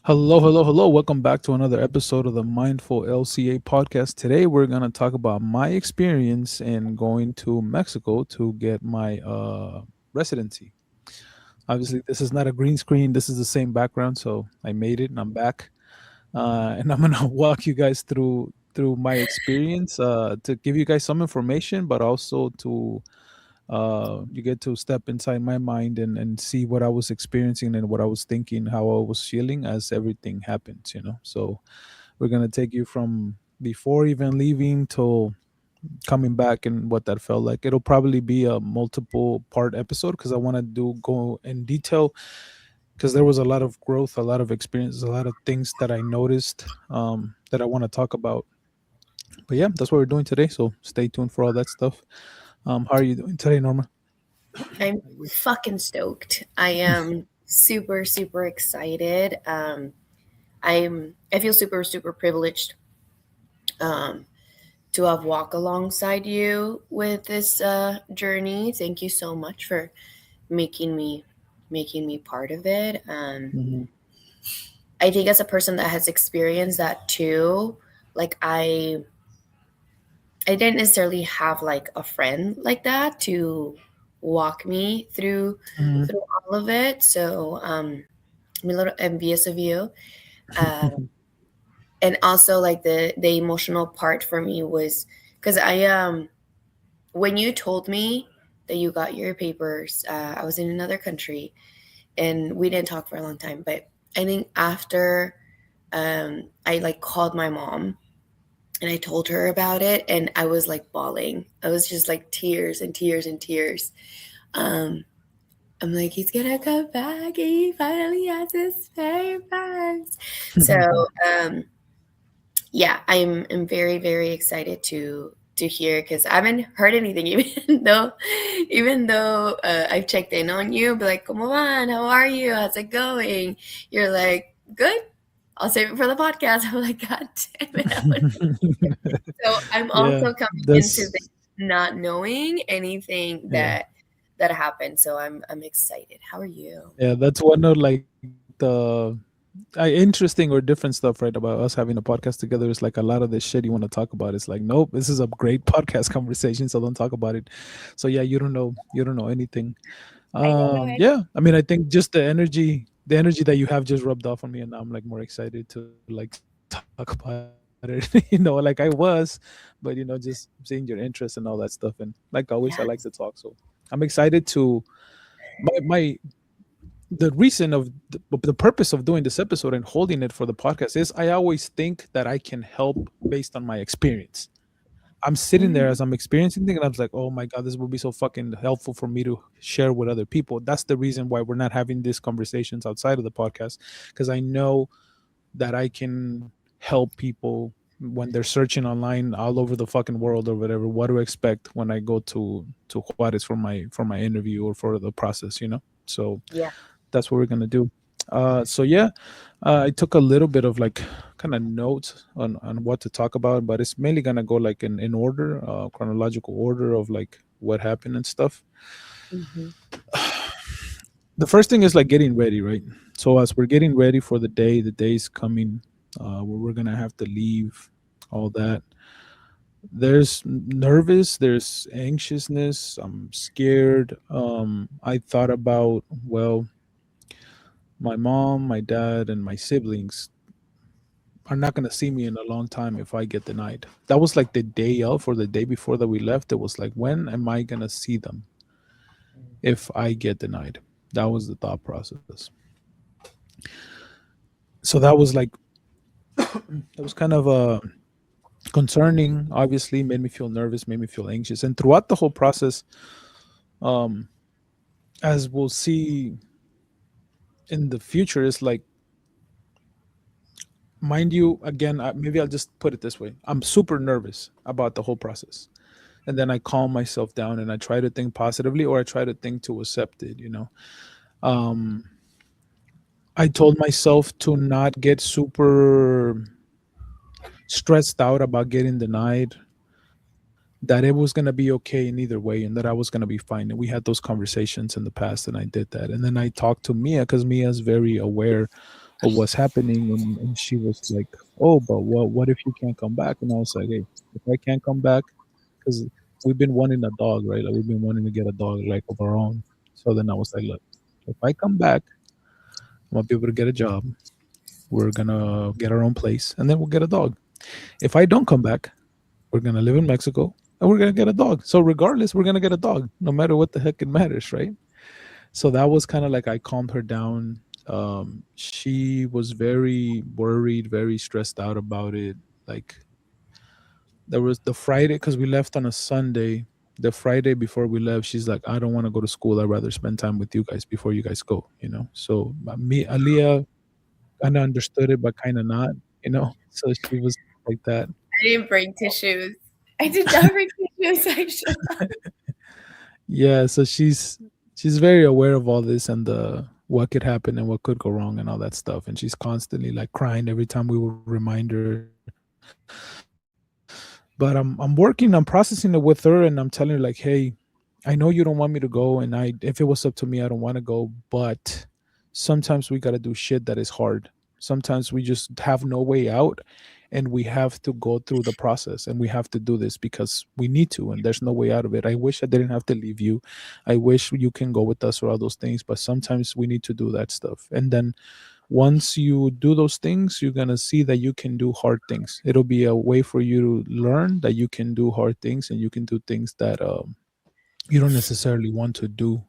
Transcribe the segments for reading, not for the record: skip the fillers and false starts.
Hello, hello, hello. Welcome back to another episode of the Mindful LCA podcast. Today, we're going to talk about my experience in going to Mexico to get my residency. Obviously, this is not a green screen, this is the same background. So I made it and I'm back. And I'm going to walk you guys through my experience to give you guys some information, but also to you get to step inside my mind and see what I was experiencing and what I was thinking, how I was feeling as everything happens. So we're gonna take you from before even leaving till coming back and what that felt like. It'll probably be a multiple part episode because I want to do go in detail because there was a lot of growth, a lot of experience, a lot of things that I noticed that I want to talk about. But yeah, that's what we're doing today. So stay tuned for all that stuff. How are you doing today, Norma? I'm fucking stoked. I am super, super excited. I feel super, super privileged um, to have walked alongside you with this journey. Thank you so much for making me making me part of it. Hmm. I think as a person that has experienced that too, like I didn't necessarily have like a friend like that to walk me through all of it. So I'm a little envious of you. Uh, and also like the emotional part for me was because I when you told me that you got your papers, I was in another country and we didn't talk for a long time. But I think after I like called my mom and I told her about it and I was like bawling. I was just like tears and tears and tears. Um, I'm like, he's gonna come back. He finally has his papers. So um, yeah, I'm very very excited to hear because I haven't heard anything even though I've checked in on you, but like, come on, how are you? How's it going? You're like, good. I'll save it for the podcast. I'm like, God damn it. So I'm Yeah, also coming into that's this not knowing anything yeah, that happened. So I'm excited. How are you? yeah. That's one of like the interesting or different stuff, right? About us having a podcast together is like a lot of the shit you want to talk about. It's like, nope, this is a great podcast conversation, so don't talk about it. So yeah, you don't know anything. I don't know Yeah, I mean, I think just the energy that you have just rubbed off on me, and now I'm like more excited to like talk about it. Like I was, but just seeing your interest and all that stuff, and like always, I like to talk. So Yeah. I'm excited to my the reason of the purpose of doing this episode and holding it for the podcast is I always think that I can help based on my experience. I'm sitting there Mhm. as I'm experiencing things and I was like, oh my God, this would be so fucking helpful for me to share with other people. That's the reason why we're not having these conversations outside of the podcast, because I know that I can help people when they're searching online all over the fucking world or whatever, what to expect when I go to Juarez for my interview or for the process. So Yeah. that's what we're gonna do. So yeah, I took a little bit of like kind of notes on what to talk about, but it's mainly gonna go like in order, chronological order of like what happened and stuff. Hmm. The first thing is like getting ready, right? So as we're getting ready for the day's coming, where we're gonna have to leave, all that. There's nervous, there's anxiousness. I'm scared. I thought about, well, my mom, my dad, and my siblings are not going to see me in a long time if I get denied. That was like the day of or the day before that we left. It was like, when am I going to see them if I get denied? That was the thought process. So that was like, that was kind of concerning, obviously, made me feel nervous, made me feel anxious. And throughout the whole process, um, as we'll see in the future, is like, mind you, again, maybe I'll just put it this way: I'm super nervous about the whole process, and then I calm myself down and I try to think positively, or I try to think to accept it. um I told myself to not get super stressed out about getting denied, that it was going to be okay in either way, and that I was going to be fine. And we had those conversations in the past, and I did that. And then I talked to Mia, because Mia is very aware of what's happening, and she was like, "Oh, but what if you can't come back?" And I was like, "Hey, if I can't come back, because we've been wanting a dog, right? Like we've been wanting to get a dog like of our own." So then I was like, "Look, if I come back, I'm gonna be able to get a job. We're gonna get our own place, and then we'll get a dog. If I don't come back, we're gonna live in Mexico." And we're gonna get a dog. So regardless, we're gonna get a dog, no matter what the heck it matters, right? So that was kind of like I calmed her down. She was very worried, very stressed out about it. Like there was the Friday, because we left on a Sunday. The Friday before we left, she's like, "I don't want to go to school. I'd rather spend time with you guys before you guys go." So me, Aliyah, kind of understood it, but kind of not. So she was like that. I didn't bring tissues. I did not bring tissues, actually. Yeah, so she's very aware of all this and the what could happen and what could go wrong and all that stuff. And she's constantly like crying every time we will remind her. But I'm working, I'm processing it with her, and I'm telling her like, hey, I know you don't want me to go, and I if it was up to me, I don't want to go, but sometimes we gotta do shit that is hard. Sometimes we just have no way out, and we have to go through the process, and we have to do this because we need to, and there's no way out of it. I wish I didn't have to leave you. I wish you can go with us or all those things, but sometimes we need to do that stuff. And then once you do those things, you're going to see that you can do hard things. It'll be a way for you to learn that you can do hard things, and you can do things that you don't necessarily want to do,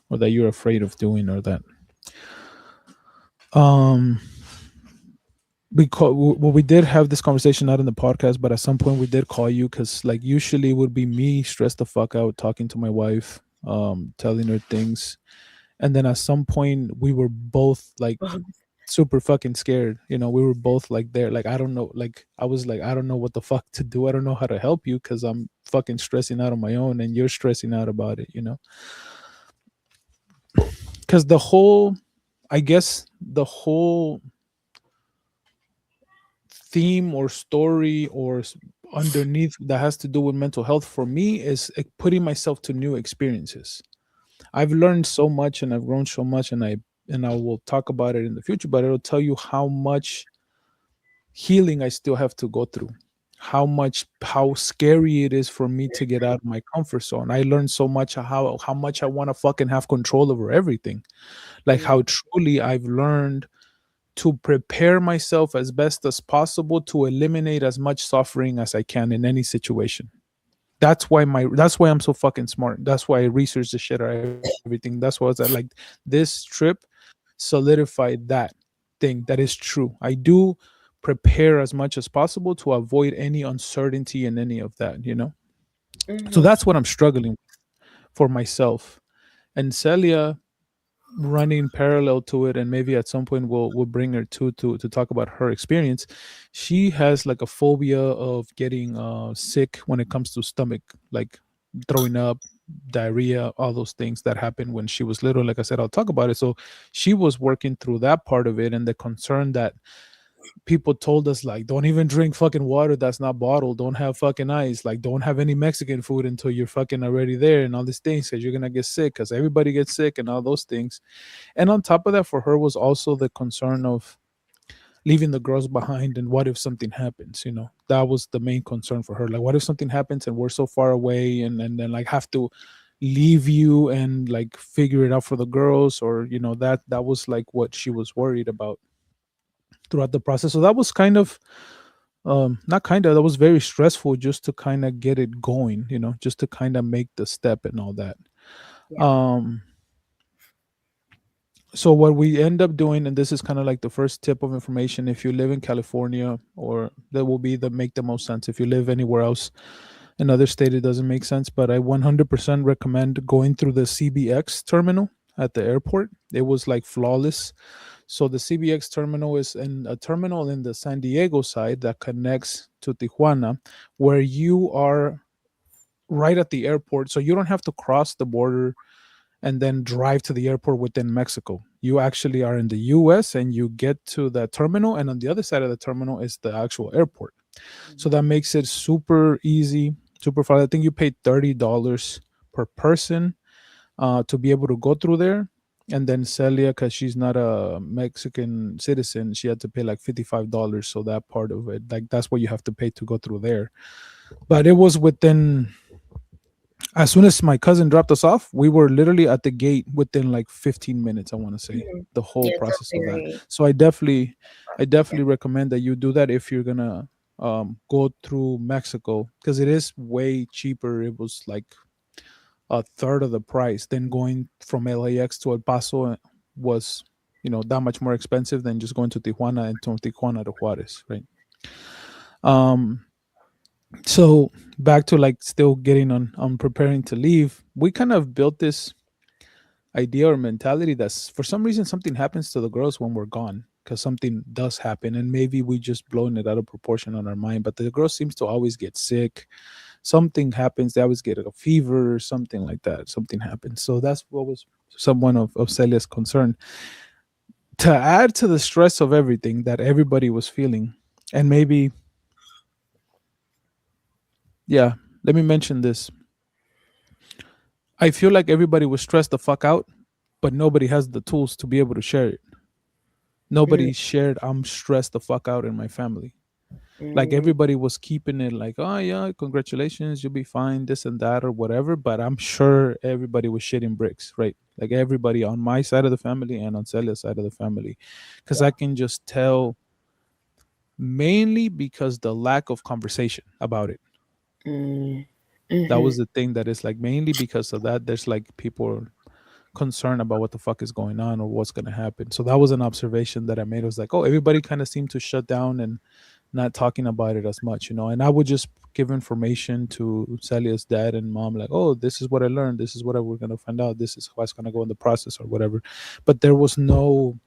or that you're afraid of doing, or that um because well, we did have this conversation not in the podcast, but at some point we did call you, because like usually it would be me stressed the fuck out talking to my wife, telling her things, and then at some point we were both like super fucking scared. We were both like there, like I don't know, like I was like, I don't know what the fuck to do. I don't know how to help you because I'm fucking stressing out on my own, and you're stressing out about it. Because I guess the whole theme or story or underneath that has to do with mental health for me is putting myself to new experiences. I've learned so much and I've grown so much, and I will talk about it in the future, but it'll tell you how much healing I still have to go through. How scary it is for me to get out of my comfort zone. I learned so much how much I want to fucking have control over everything. Like Mm, how truly I've learned to prepare myself as best as possible to eliminate as much suffering as I can in any situation. That's why I'm so fucking smart. That's why I researched the shit out of everything. That's why I was like this trip solidified that thing that is true. I do prepare as much as possible to avoid any uncertainty in any of that. So mhm, that's what I'm struggling with for myself. And Celia, running parallel to it, and maybe at some point we'll bring her to talk about her experience. She has like a phobia of getting sick when it comes to stomach, like throwing up, diarrhea, all those things that happened when she was little. Like I said, I'll talk about it. So she was working through that part of it, and the concern that people told us, like, don't even drink fucking water that's not bottled, don't have fucking ice, like don't have any Mexican food until you're fucking already there, and all these things, because you're gonna get sick, because everybody gets sick and all those things. And on top of that, for her was also the concern of leaving the girls behind, and what if something happens. That was the main concern for her. Like, what if something happens and we're so far away, and then like have to leave you and like figure it out for the girls, or that was like what she was worried about throughout the process. So that was kind of not kind of that was very stressful, just to kind of get it going, just to kind of make the step and all that. yeah. um so what we end up doing, and this is kind of like the first tip of information, if you live in California, or that will be the make the most sense. If you live anywhere else, another state, it doesn't make sense, but I 100% recommend going through the CBX terminal at the airport. It was like flawless. So the CBX terminal is in a terminal in the San Diego side that connects to Tijuana, where you are right at the airport. So you don't have to cross the border and then drive to the airport within Mexico. You actually are in the US and you get to the terminal, and on the other side of the terminal is the actual airport. So that makes it super easy, super fun. I think you pay $30 per person to be able to go through there. And then Celia, because she's not a Mexican citizen, she had to pay like $55. So that part of it, like that's what you have to pay to go through there. But it was within, as soon as my cousin dropped us off, we were literally at the gate within like 15 minutes, I want to say, Mhm. the whole Yeah, it's a process of that. very So I yeah. definitely recommend that you do that if you're gonna go through Mexico, because it is way cheaper. It was like a third of the price than going from LAX to El Paso was, that much more expensive than just going to Tijuana and from Tijuana to Juarez, right? Um, so back to like still getting on preparing to leave, we kind of built this idea or mentality that's for some reason something happens to the girls when we're gone, because something does happen and maybe we just blown it out of proportion on our mind, but the girl seems to always get sick. Something happens, they always get a fever or something like that, something happens. So that's what was someone of Celia's concern, to add to the stress of everything that everybody was feeling. And maybe, yeah, let me mention this. I feel like everybody was stressed the fuck out, but nobody has the tools to be able to share it. Mm, Nobody shared, I'm stressed the fuck out in my family. Like mm, everybody was keeping it like, oh yeah, congratulations, you'll be fine, this and that or whatever. But I'm sure everybody was shitting bricks, right? Like everybody on my side of the family and on Celia's side of the family. Because yeah. I can just tell, mainly because the lack of conversation about it. Mm, That mhm. was the thing, that is like mainly because of that. There's like people concerned about what the fuck is going on or what's gonna happen. So that was an observation that I made. It was like, oh, everybody kind of seemed to shut down and not talking about it as much, And I would just give information to Celia's dad and mom, like, oh, this is what I learned. This is what we're gonna find out. This is how it's gonna go in the process or whatever. But there was no,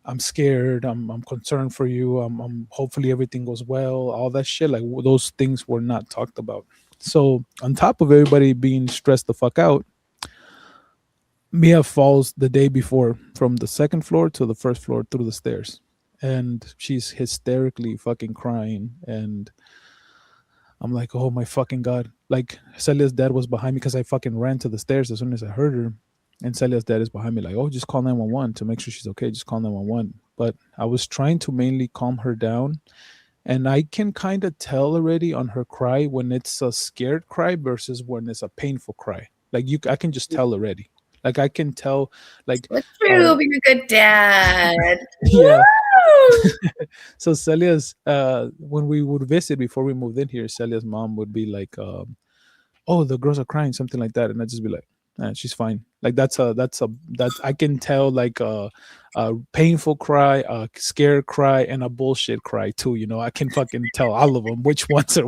I'm scared. I'm concerned for you. I'm hopefully everything goes well. All that shit, like those things were not talked about. So on top of everybody being stressed the fuck out, Mia falls the day before from the second floor to the first floor through the stairs. And she's hysterically fucking crying. And I'm like, oh my fucking God. Like, Celia's dad was behind me because I fucking ran to the stairs as soon as I heard her. And Celia's dad is behind me, like, oh, just call 911 to make sure she's okay. Just call 911. But I was trying to mainly calm her down. And I can kind of tell already on her cry when it's a scared cry versus when it's a painful cry. Like, I can just tell already. Like, I can tell, like, Look uh, through being a good dad. yeah. Woo! So Celia's, when we would visit before we moved in here, Celia's mom would be like, oh, the girls are crying, something like that, and I'd just be like, she's fine. Like that's I can tell, like a painful cry, a scared cry, and a bullshit cry too. I can fucking tell all of them which ones are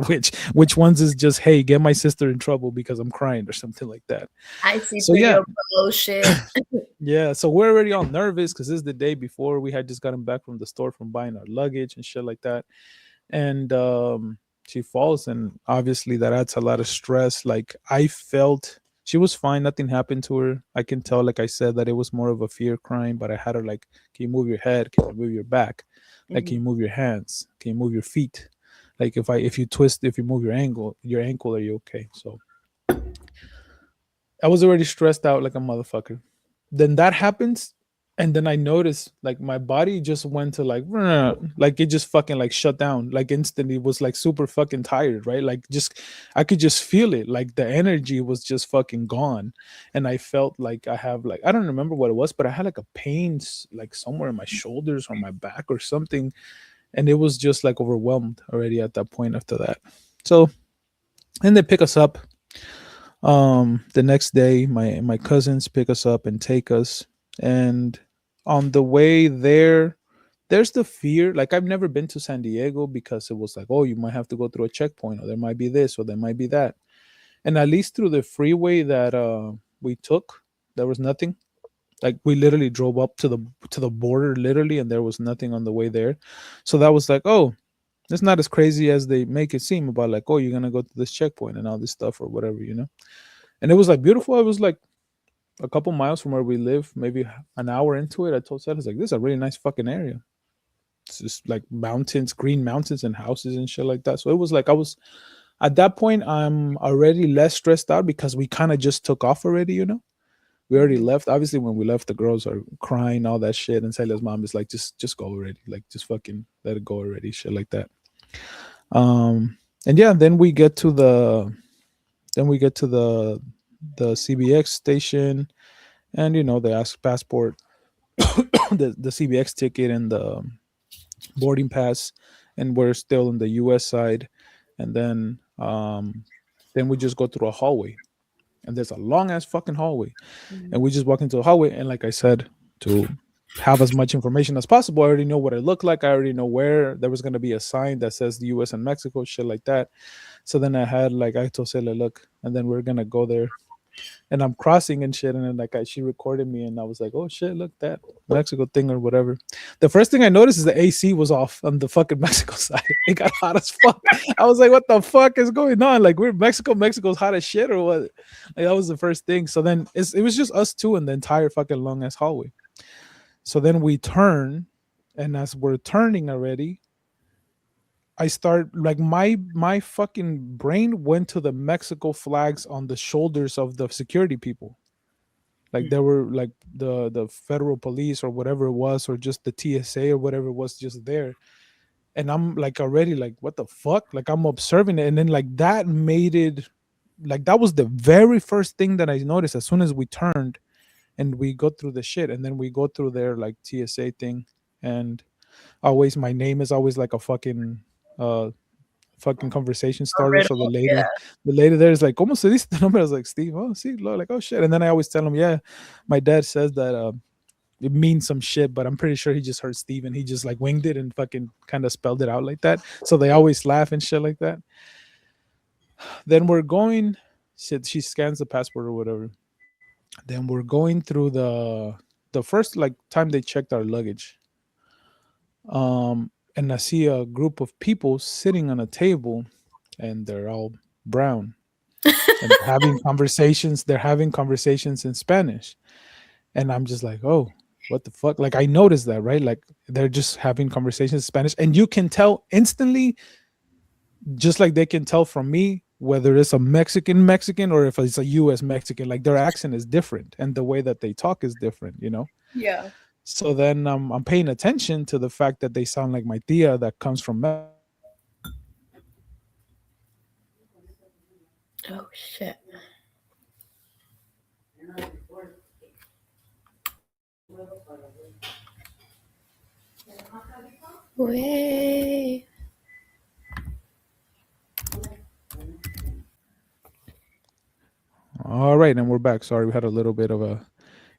which ones is just, hey, get my sister in trouble because I'm crying or something like that. I see So through yeah, your bullshit. yeah. So we're already all nervous because this is the day before we had just gotten back from the store from buying our luggage and shit like that. And she falls, and obviously that adds a lot of stress. Like, I felt she was fine, nothing happened to her. I can tell, like I said, that it was more of a fear crying, but I had her like, can you move your head, can you move your back, like, can Mhm. you move your hands, can you move your feet, like, if you move your ankle, are you okay? So I was already stressed out like a motherfucker. Then that happens, and then I noticed like my body just went to like it just fucking like shut down like instantly. It was like super fucking tired, right? Like, just I could just feel it. Like the energy was just fucking gone, and I felt like I have like, I don't remember what it was, but I had like a pain like somewhere in my shoulders or my back or something, and it was just like overwhelmed already at that point after that. So, and they pick us up the next day. My cousins pick us up and take us, and on the way there, there's the fear. Like, I've never been to San Diego because it was like, oh, you might have to go through a checkpoint, or there might be this, or there might be that. And at least through the freeway that we took, there was nothing. Like, we literally drove up to the border literally, and there was nothing on the way there. So that was like, oh, it's not as crazy as they make it seem about, like, oh, you're gonna go to this checkpoint and all this stuff or whatever. And it was like beautiful. I was like a couple miles from where we live, maybe an hour into it. I told Seth, I was like, this is a really nice fucking area. It's just like mountains, green mountains, and houses and shit like that. So it was like, I was at that point, I'm already less stressed out because we kind of just took off already. We already Mhm. left. Obviously, when we left, the girls are crying, all that shit, and Celia's mom is like, just go already, like just fucking let it go already, shit like that. Um, and yeah, then we get to the CBX station, and they ask passport, the CBX ticket, and the boarding pass, and we're still in the U.S. side, and then we just go through a hallway, and there's a long ass fucking hallway, and we just walk into a hallway, and like I said, to have as much information as possible, I already know what it looked like. I already know where there was going to be a sign that says the U.S. and Mexico, shit like that. So then I had like I told Celia, look, and then we're gonna go there, and I'm crossing and shit, and then she recorded me, and I was like, oh shit, look that Mexico thing or whatever. The first thing I noticed is the AC was off on the fucking Mexico side. It got hot as fuck. I was like, what the fuck is going on? Like we're Mexico, Mexico's hot as shit or what? Like that was the first thing. So then it was just us two in the entire fucking long ass hallway. So then we turn, and as we're turning already, I start like my fucking brain went to the Mexico flags on the shoulders of the security people. Like there were like the federal police or whatever it was, or just the TSA or whatever it was, just there. And I'm like already like, what the fuck? Like I'm observing it, and then like that made it like that was the very first thing that I noticed as soon as we turned and we go through the shit, and then we go through their like TSA thing, and always my name is always like a uh fucking conversation A starter. So riddle. Yeah. the lady there is like, "Cómo se dice the number?" I was like, "Steve." Oh, see, like, oh shit. And then I always tell him, "Yeah, my dad says that it means some shit, but I'm pretty sure he just heard Steve and he just like winged it and fucking kind of spelled it out like that." So they always laugh and shit like that. Then we're going. She scans the passport or whatever. Then we're going through the first like time they checked our luggage. And I see a group of people sitting on a table, and they're all brown, and they're having conversations in Spanish, and I'm just like, oh, what the fuck? Like I noticed that, right? Like they're just having conversations in Spanish, and you can tell instantly, just like they can tell from me whether it's a Mexican or if it's a US Mexican. Like their accent is different, and the way that they talk is different. Yeah. So then I'm paying attention to the fact that they sound like my tia that comes from Mexico, and I'm like, oh shit, like they're actually speaking Spanish. So then I'm paying Oh attention to shit. that, Way. all right, and we're back. Sorry, we had a little bit of a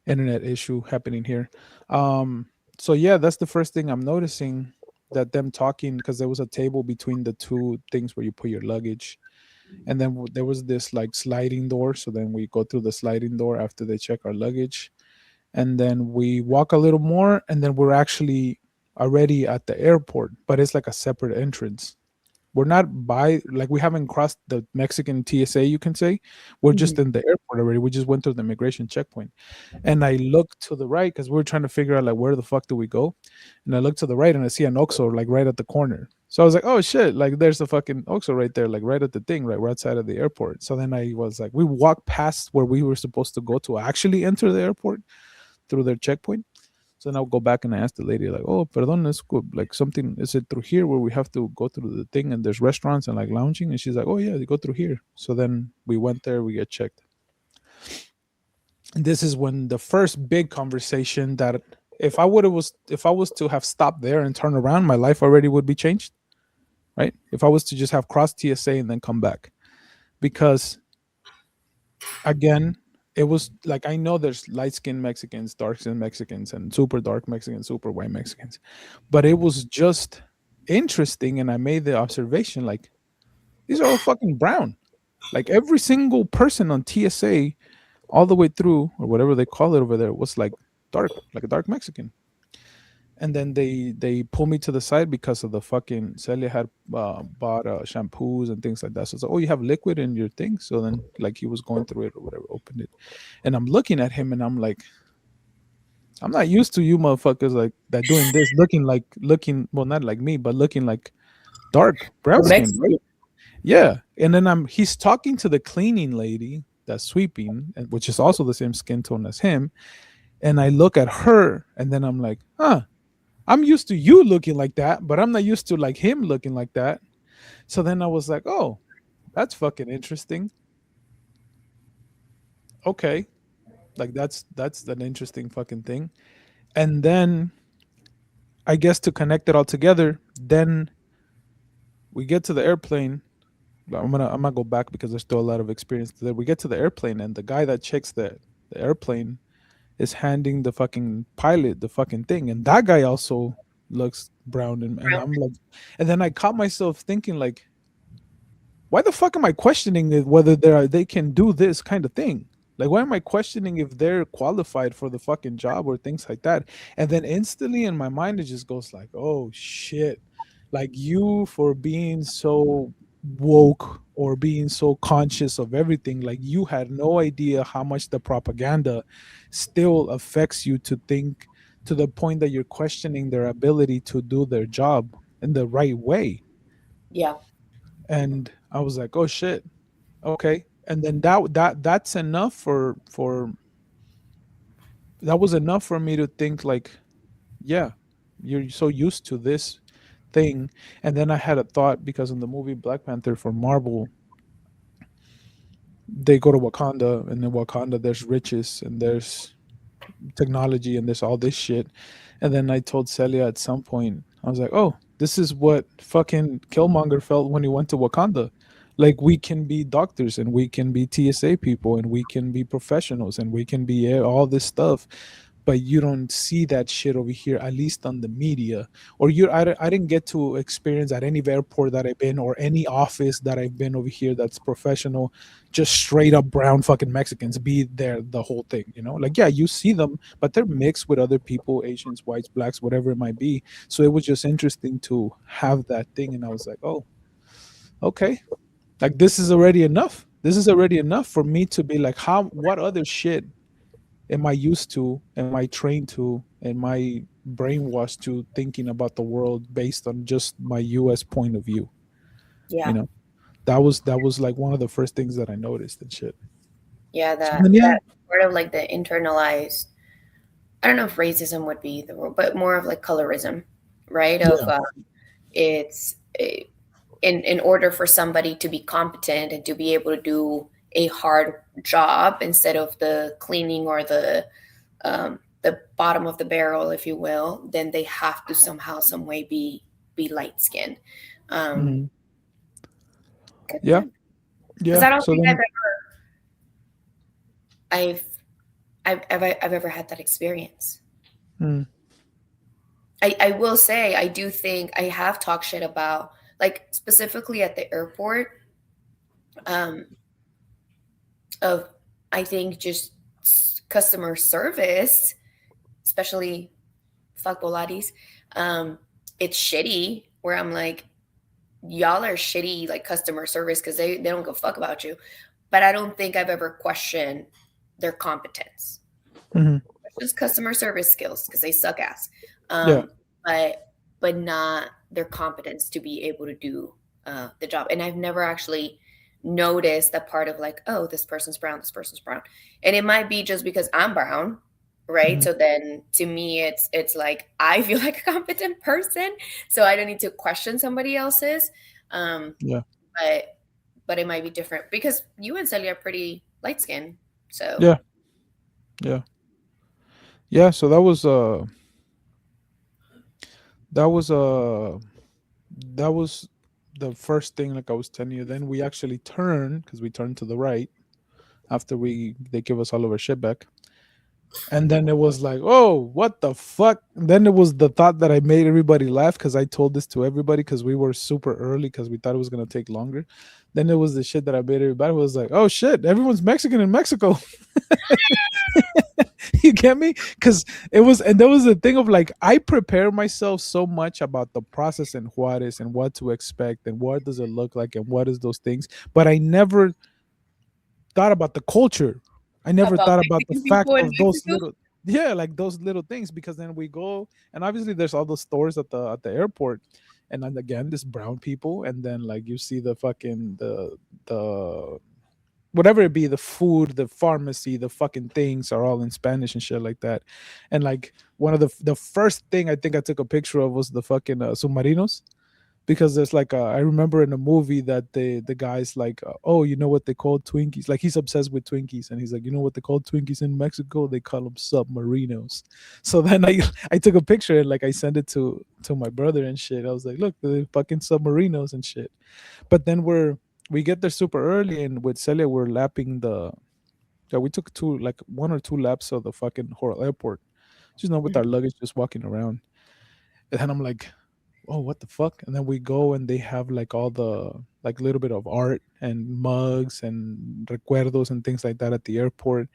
internet issue happening here. Um, so yeah, that's the first thing I'm noticing, that them talking, because there was a table between the two things where you put your luggage, and then there was this like sliding door. So then we go through the sliding door after they check our luggage, and then we walk a little more, and then we're actually already at the airport, but it's like a separate entrance. We're not by, like, we haven't crossed the Mexican TSA, you can say. We're just Mhm. in the airport already. We just went through the immigration checkpoint. And I look to the right because we're trying to figure out like where the fuck do we go. And I look to the right and I see an Oxxo like right at the corner. So I was like, oh shit, like there's a fucking Oxxo right there, like right at the thing, right outside of the airport. So then I was like, we walked past where we were supposed to go to actually enter the airport through their checkpoint. So now go back and I asked the lady, like, oh, perdón, es like something, is it through here where we have to go through the thing and there's restaurants and like lounging? And she's like, oh, yeah, they go through here. So then we went there, we get checked. And this is when the first big conversation that if I was to have stopped there and turned around, my life already would be changed, right? If I was to just have crossed TSA and then come back. Because again, it was like I know there's light skinned Mexicans, dark skinned Mexicans, and super dark Mexicans, super white Mexicans, but it was just interesting. And I made the observation like these are all fucking brown. Like every single person on TSA, all the way through, or whatever they call it over there, was like dark, like a dark Mexican. And then they pull me to the side because of the fucking Celia had bought shampoos and things like that. So it's like, oh, you have liquid in your thing. So then like he was going through it or whatever, opened it, and I'm looking at him and I'm like, I'm not used to you motherfuckers like that doing this, looking well, not like me, but looking like dark brown For skin, right? Mexican. Yeah. And then he's talking to the cleaning lady that's sweeping, and which is also the same skin tone as him. And I look at her, and then I'm like, huh, I'm used to you looking like that, but I'm not used to like him looking like that. So then I was like, oh, that's fucking interesting. Okay, like that's an interesting fucking thing. And then I guess to connect it all together, then we get to the airplane. I'm gonna go back because there's still a lot of experience there. We get to the airplane, and the guy that checks the airplane is handing the fucking pilot the fucking thing, and that guy also looks brown, and I'm like, and then I caught myself thinking like, why the fuck am I questioning it whether they can do this kind of thing? Like, why am I questioning if they're qualified for the fucking job or things like that? And then instantly in my mind it just goes like, oh shit, like you for being so woke or being so conscious of everything, like you had no idea how much the propaganda still affects you to think to the point that you're questioning their ability to do their job in the right way. Yeah. And I was like, oh shit, okay. And then that's enough for that was enough for me to think like, yeah, you're so used to this thing. And then I had a thought because in the movie Black Panther for Marvel, they go to Wakanda, and in Wakanda there's riches and there's technology and there's all this shit. And then I told Celia at some point, I was like, oh, this is what fucking Killmonger felt when he went to Wakanda. Like we can be doctors and we can be TSA people and we can be professionals and we can be all this stuff, but you don't see that shit over here, at least on the media. Or I didn't get to experience at any airport that I've been or any office that I've been over here that's professional, just straight up brown fucking Mexicans be there the whole thing, you know? Like, yeah, you see them, but they're mixed with other people, Asians, whites, blacks, whatever it might be. So it was just interesting to have that thing. And I was like, oh, okay. Like, this is already enough. This is already enough for me to be like, what other shit am I used to? Am I trained to? Am I brainwashed to thinking about the world based on just my US point of view? You Yeah. know, that was like one of the first things that I noticed and shit. Yeah. So That then yeah, that sort of like the internalized. I don't know if racism would be the word, but more of like colorism, right? Of yeah, it's in order for somebody to be competent and to be able to do a hard job instead of the cleaning or the bottom of the barrel, if you will, then they have to somehow, some way be light skinned. Um, hmm, yeah, Because yeah. I don't So think then, I've I've ever had that experience. mm, I will say I do think I have talked shit about, like, specifically at the airport, um, of, I think, just customer service, especially fuck Bolaris. Um, it's shitty where I'm like, y'all are shitty like customer service because they don't give a fuck about you. But I don't think I've ever questioned their competence. hmm, Just customer service skills because they suck ass. yeah, Um, but not their competence to be able to do the job. And I've never actually noticed that part of like, oh, this person's brown, this person's brown, and it might be just because I'm brown, right? hmm, So then to me, it's like I feel like a competent person, so I don't need to question somebody else's. Um, yeah, but it might be different because you and Celia are pretty light skinned, so yeah, yeah, yeah. So that was that was the first thing, like I was telling you. Then we actually turned because we turned to the right after we they give us all of our shit back. And then it was like, oh, what the fuck? And then it was the thought that I made everybody laugh because I told this to everybody because we were super early because we thought it was gonna take longer. Then it was the shit that I made everybody was like, oh shit, everyone's Mexican in Mexico. You get me? Because it was, and there was a thing of like, I prepare myself so much about the process in Juarez and what to expect and what does it look like and what is those things, but I never thought about the culture. I never about thought about the Mexican fact people in of those Mexico. little, yeah, like those little things. Because then we go, and obviously there's all those stores at the airport, and then again this brown people, and then like you see the fucking the whatever it be, the food, the pharmacy, the fucking things are all in Spanish and shit like that. And like one of the first thing I think I took a picture of was the fucking submarinos, because there's like I remember in a movie that the guy's like, oh, you know what they call Twinkies? Like he's obsessed with Twinkies, and he's like, you know what they call Twinkies in Mexico? They call them submarinos. So then I took a picture and like I sent it to my brother and shit. I was like, look, the fucking submarinos and shit. But then we get there super early, and with Celia we're lapping the. Yeah, we took two, like one or two laps of the fucking whole airport, just with our luggage, just walking around. And then I'm like, oh, what the fuck? And then we go and they have like all the like little bit of art and mugs and recuerdos and things like that at the airport.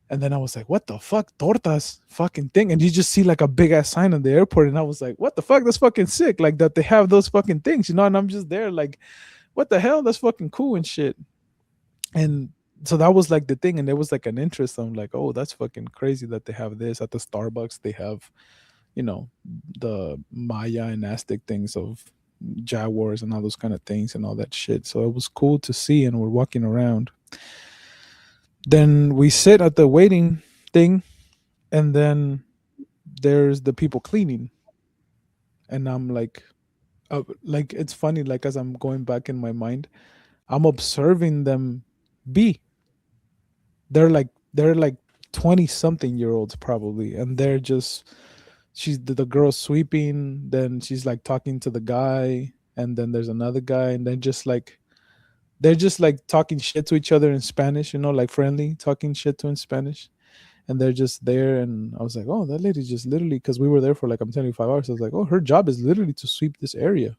And then I was like, what the fuck? Tortas fucking thing. And you just see like a big ass sign on the airport. And I was like, what the fuck? That's fucking sick. Like that they have those fucking things, And I'm just there like, what the hell? That's fucking cool and shit. And so that was like the thing. And there was like an interest. I'm like, oh, that's fucking crazy that they have this at the Starbucks. They have, you know, the Maya and Aztec things of jaguars and all those kind of things and all that shit. So it was cool to see, and we're walking around. Then we sit at the waiting thing, and then there's the people cleaning, and I'm like it's funny. Like as I'm going back in my mind, I'm observing them be. They're like 20-something-year-olds probably, and they're just she's the girl sweeping, then she's like talking to the guy, and then there's another guy, and then just like they're just like talking shit to each other in Spanish, like friendly talking shit to in Spanish. And they're just there, and I was like, oh, that lady just literally, because we were there for like, I'm telling you, 5 hours. I was like, oh, her job is literally to sweep this area.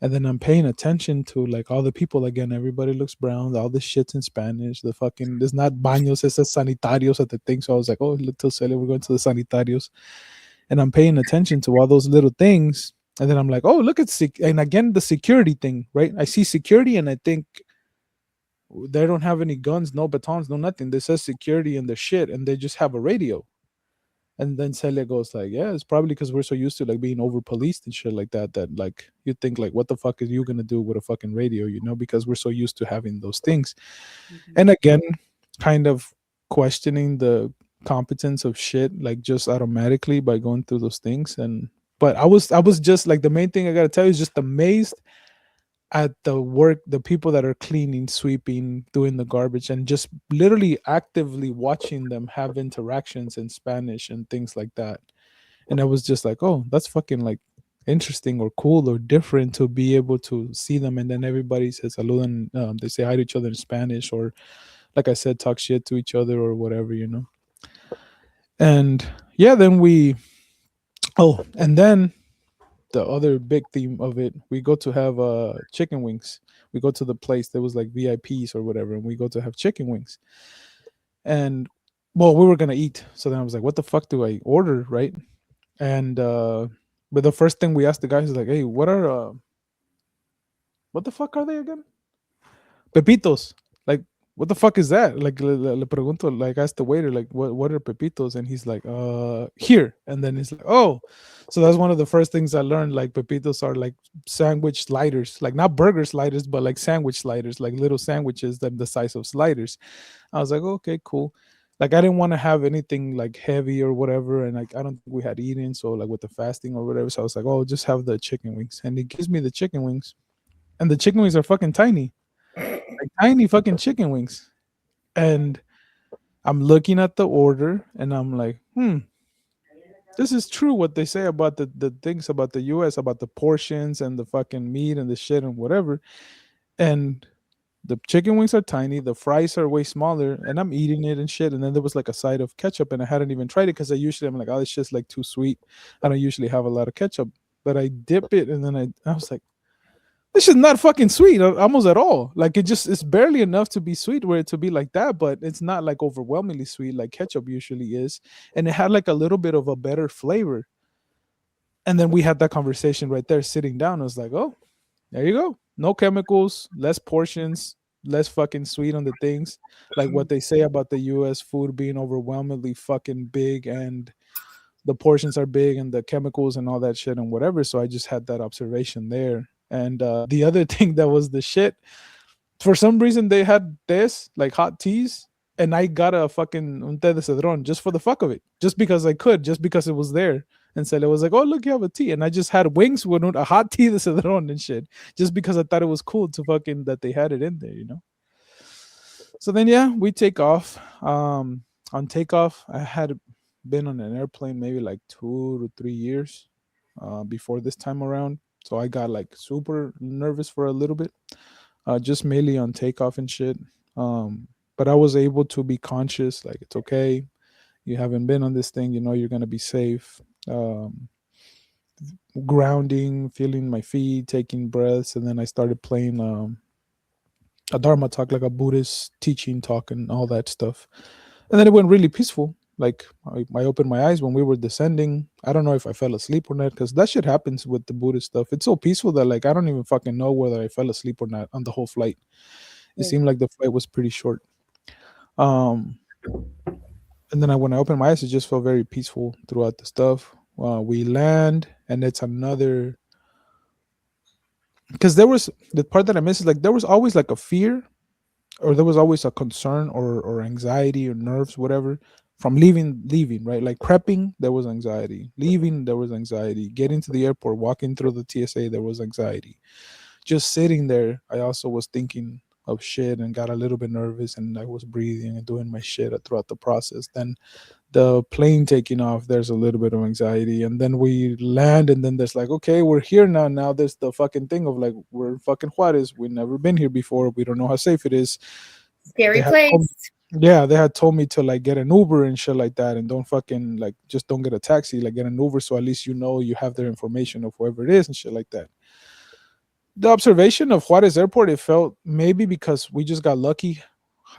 And then I'm paying attention to like all the people again. Everybody looks brown. All this shit's in Spanish. The fucking there's not baños, it says sanitarios at the thing. So I was like, oh, little Celia, we're going to the sanitarios. And I'm paying attention to all those little things. And then I'm like, oh, look at and again the security thing, right? I see security, and I think they don't have any guns, no batons, no nothing. They says security in their shit, and they just have a radio. And then Celia goes like, yeah, it's probably because we're so used to like being over policed and shit like that, that like you think like, what the fuck are you gonna do with a fucking radio, because we're so used to having those things. Mhm. And again, kind of questioning the competence of shit, like just automatically by going through those things. And but I was just like, the main thing I gotta tell you is just amazed at the work, the people that are cleaning, sweeping, doing the garbage, and just literally actively watching them have interactions in Spanish and things like that. And I was just like, oh, that's fucking like interesting or cool or different to be able to see them. And then everybody says hello, and they say hi to each other in Spanish, or like I said, talk shit to each other or whatever. And yeah, then and then the other big theme of it, we go to have chicken wings. We go to the place that was like VIPs or whatever, and we go to have chicken wings. And well, we were gonna eat, so then I was like, what the fuck do I order, right? And but the first thing we asked the guys is like, hey, what the fuck are they again? Pepitos. Like, what the fuck is that? Like, le pregunto, like, ask the waiter, like, what are pepitos? And he's like, here. And then he's like, oh. So that's one of the first things I learned. Like, pepitos are like sandwich sliders, like not burger sliders, but like sandwich sliders, like little sandwiches that the size of sliders. I was like, okay, cool. Like, I didn't want to have anything like heavy or whatever. And like, I don't think we had eaten. So, like, with the fasting or whatever. So I was like, oh, just have the chicken wings. And he gives me the chicken wings. And the chicken wings are fucking tiny, like tiny fucking chicken wings. And I'm looking at the order, and I'm like, this is true what they say about the things about the US, about the portions and the fucking meat and the shit and whatever. And the chicken wings are tiny, the fries are way smaller, and I'm eating it and shit. And then there was like a side of ketchup, and I hadn't even tried it because I'm like, oh, this shit's like too sweet. I don't usually have a lot of ketchup. But I dip it, and then I was like, this is not fucking sweet, almost at all. Like it's barely enough to be sweet where it to be like that, but it's not like overwhelmingly sweet like ketchup usually is. And it had like a little bit of a better flavor. And then we had that conversation right there sitting down. I was like, oh, there you go. No chemicals, less portions, less fucking sweet on the things. Like what they say about the US food being overwhelmingly fucking big, and the portions are big, and the chemicals and all that shit and whatever. So I just had that observation there. And the other thing that was the shit, For some reason they had this like hot teas, and I got a fucking un té de cedrón just for the fuck of it, just because I could, just because it was there. And said it was like, oh look, you have a tea, and I just had wings with a hot tea de cedrón and shit, just because I thought it was cool to fucking that they had it in there, you know. So then yeah, we take off. On takeoff, I had been on an airplane maybe like 2 to 3 years before this time around. So I got like super nervous for a little bit, just mainly on takeoff and shit. But I was able to be conscious, like it's okay. You haven't been on this thing, you know you're gonna be safe. Grounding, feeling my feet, taking breaths, and then I started playing a Dharma talk, like a Buddhist teaching talk, and all that stuff. And then it went really peaceful. Like I opened my eyes when we were descending. I don't know if I fell asleep or not, because that shit happens with the Buddhist stuff. It's so peaceful that like I don't even fucking know whether I fell asleep or not on the whole flight. It Mm. seemed like the flight was pretty short. Um, and then when I opened my eyes, it just felt very peaceful throughout the stuff. We land, and it's another, because there was the part that I missed is like there was always like a fear, or there was always a concern, or anxiety or nerves, whatever, from leaving, right? Like prepping, there was anxiety. Leaving, there was anxiety. Getting to the airport, walking through the TSA, there was anxiety. Just sitting there, I also was thinking of shit and got a little bit nervous, and I was breathing and doing my shit throughout the process. Then the plane taking off, there's a little bit of anxiety, and then we land, and then there's like, okay, we're here now. Now there's the fucking thing of like, we're in fucking Juárez. We've never been here before. We don't know how safe it is. They Scary had told me, place. yeah, they had told me to like get an Uber and shit like that, and don't fucking like just don't get a taxi, like get an Uber, so at least you know you have their information of whoever it is and shit like that. The observation of Juarez Airport, it felt maybe because we just got lucky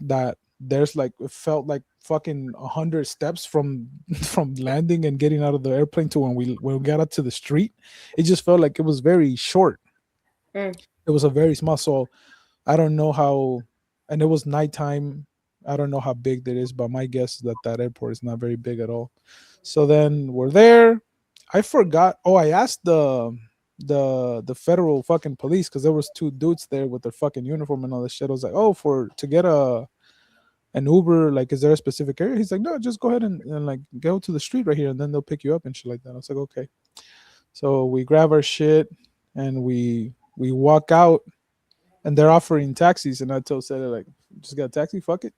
that there's like it felt like fucking 100 steps from from landing and getting out of the airplane to when we got out to the street. It just felt like it was very short. Mm. It was a very small. So I don't know how, and it was nighttime. I don't know how big that is, but my guess is that that airport is not very big at all. So then we're there. I forgot. Oh, I asked the federal fucking police, because there was two dudes there with their fucking uniform and all this shit. I was like, oh, for to get an Uber, like, is there a specific area? He's like, no, just go ahead and like go to the street right here, and then they'll pick you up and shit like that. I was like, okay. So we grab our shit, and we walk out, and they're offering taxis, and I told Sarah like, just get a taxi, fuck it.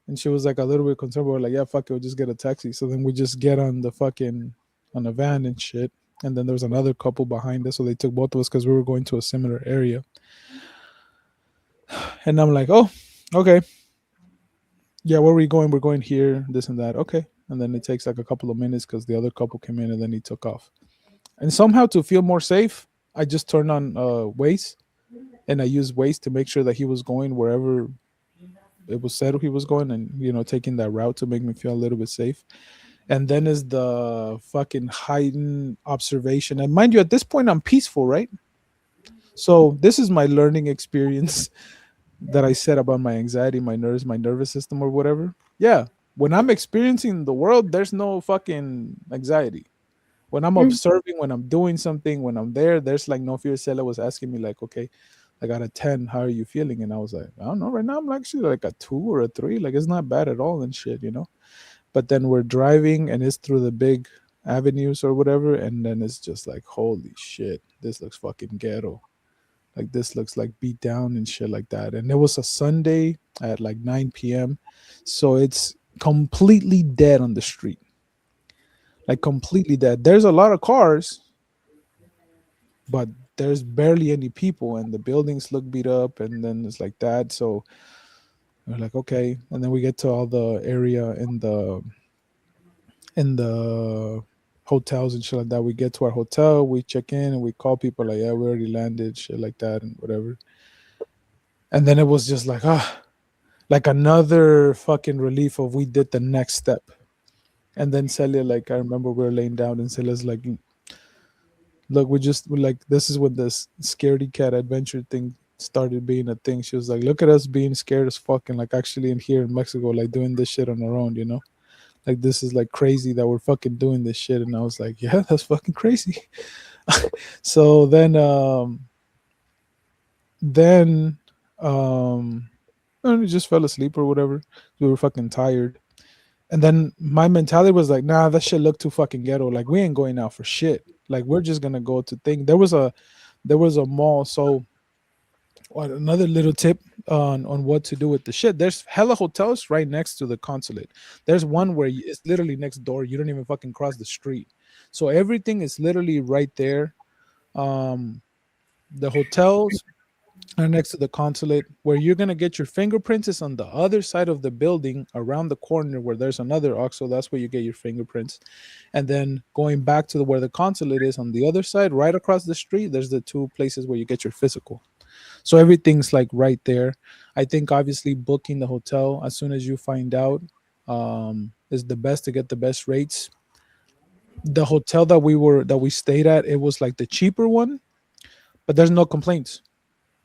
And she was like a little bit concerned, but we're like, yeah, fuck it, we'll just get a taxi. So then we just get on the fucking on a van and shit. And then there was another couple behind us, so they took both of us because we were going to a similar area. And I'm like, oh, okay, yeah, where are we going? We're going here, this and that. Okay. And then it takes like a couple of minutes because the other couple came in, and then he took off. And somehow to feel more safe, I just turned on Waze, and I used Waze to make sure that he was going wherever it was said he was going, and taking that route to make me feel a little bit safe. And then is the fucking heightened observation. And mind you, at this point I'm peaceful, right? So this is my learning experience that I said about my anxiety, my nerves, my nervous system, or whatever. Yeah, when I'm experiencing the world, there's no fucking anxiety. When I'm Mm. observing, when I'm doing something, when I'm there, there's like no fear. Sela was asking me like, okay, like out of 10, how are you feeling? And I was like, I don't know. Right now, I'm actually like a 2 or a 3. Like it's not bad at all and shit. But then we're driving, and it's through the big avenues or whatever, and then it's just like, holy shit, this looks fucking ghetto. Like this looks like beat down and shit like that. And it was a Sunday at like 9 p.m. So it's completely dead on the street. Like completely dead. There's a lot of cars, but there's barely any people, and the buildings look beat up, and then it's like that. So we're like, okay. And then we get to all the area in the hotels and shit like that. We get to our hotel, we check in, and we call people like, yeah, we already landed, shit like that, and whatever. And then it was just like, like another fucking relief of we did the next step. And then Celia, like, I remember we were laying down, and Celia's like, look, we're like, this is when this scaredy cat adventure thing started being a thing. She was like, look at us being scared as fuck, and like actually in here in Mexico, like doing this shit on our own. Like this is like crazy that we're fucking doing this shit. And I was like, yeah, that's fucking crazy. So then Um, and we just fell asleep or whatever. We were fucking tired. And then my mentality was like, nah, that shit looked too fucking ghetto. Like we ain't going out for shit. Like we're just gonna go to thing. There was a mall. So another little tip on what to do with the shit. There's hella hotels right next to the consulate. There's one where it's literally next door. You don't even fucking cross the street. So everything is literally right there. Um, the hotels are next to the consulate. Where you're gonna get your fingerprints is on the other side of the building, around the corner where there's another OXXO. That's where you get your fingerprints. And then going back to where the consulate is on the other side, right across the street, there's the two places where you get your physical. So everything's like right there. I think obviously booking the hotel as soon as you find out is the best to get the best rates. The hotel that we stayed at, it was like the cheaper one, but there's no complaints.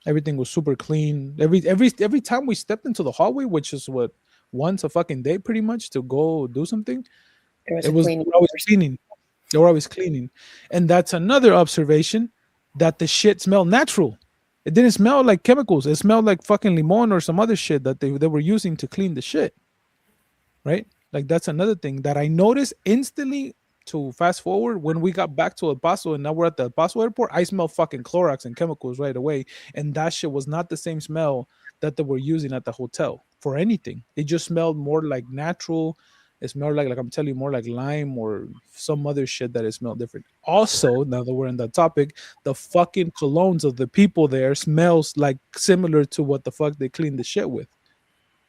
Everything was super clean. Every time we stepped into the hallway, which is what, once a fucking day pretty much, to go do something, There was it a was cleaning always person. cleaning. They were always cleaning. And that's another observation, that the shit smelled natural. It didn't smell like chemicals. It smelled like fucking limon or some other shit that they were using to clean the shit, right? Like that's another thing that I noticed instantly. To fast forward, when we got back to El Paso and now we're at the El Paso airport, I smell fucking Clorox and chemicals right away. And that shit was not the same smell that they were using at the hotel for anything. It just smelled more like natural. It smelled like I'm telling you, more like lime or some other shit that it smelled different. Also, now that we're in that topic, the fucking colognes of the people there smells like similar to what the fuck they clean the shit with